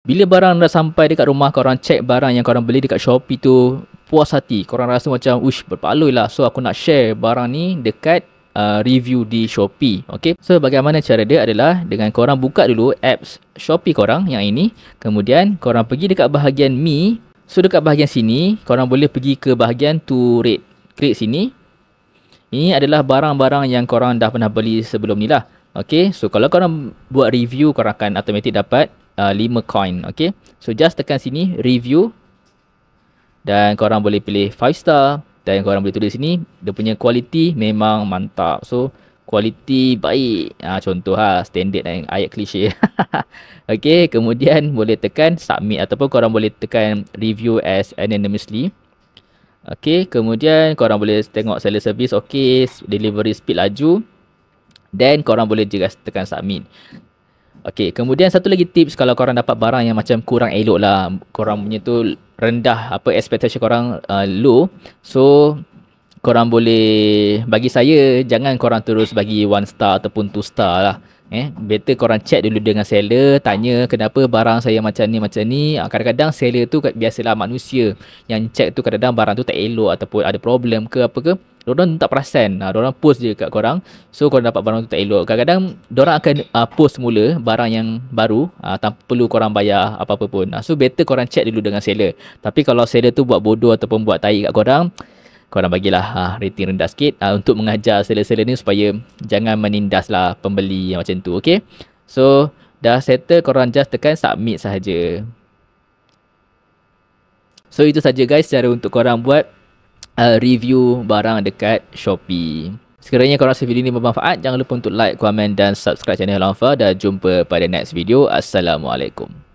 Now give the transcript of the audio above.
Bila barang dah sampai dekat rumah, korang check barang yang korang beli dekat Shopee tu, puas hati. Korang rasa macam, uish, berpalui lah. So, aku nak share barang ni dekat review di Shopee. Okay. So, bagaimana cara dia adalah dengan korang buka dulu apps Shopee korang yang ini. Kemudian, korang pergi dekat bahagian Me. So, dekat bahagian sini, korang boleh pergi ke bahagian to rate. Klik sini. Ini adalah barang-barang yang korang dah pernah beli sebelum ni lah. Okay. So, kalau korang buat review, korang akan automatic dapat 5 coin. Okay. So, just tekan sini, review. Dan korang boleh pilih 5 star. Dan korang boleh tulis sini, dia punya kualiti memang mantap. So, kualiti baik. Contoh lah, standard ayat klise. Okay, kemudian boleh tekan submit. Ataupun korang boleh tekan review as anonymously. Okay, kemudian korang boleh tengok seller service. Okay, delivery speed laju. Dan korang boleh juga tekan submit. Okay, kemudian satu lagi tips kalau korang dapat barang yang macam kurang elok lah. Korang punya tu rendah, expectation korang low. So, korang boleh, bagi saya, jangan korang terus bagi 1 star ataupun 2 star lah. Better korang check dulu dengan seller, tanya kenapa barang saya macam ni. Kadang-kadang seller tu biasalah manusia. Yang check tu kadang-kadang barang tu tak elok ataupun ada problem ke apa ke. Diorang tak perasan. Diorang post je kat korang. So korang dapat barang tu tak elok. Kadang-kadang diorang akan post semula barang yang baru tanpa perlu korang bayar apa-apa pun. So better korang check dulu dengan seller. Tapi kalau seller tu buat bodoh ataupun buat tai kat korang bagilah rating rendah sikit untuk mengajar seller-seller ni supaya jangan menindas lah pembeli yang macam tu. Okay. So dah settle, korang just tekan submit sahaja. So itu saja guys cara untuk korang buat review barang dekat Shopee. Sekiranya korang rasa video ni bermanfaat, jangan lupa untuk like, komen dan subscribe channel Alfa dan jumpa pada next video. Assalamualaikum.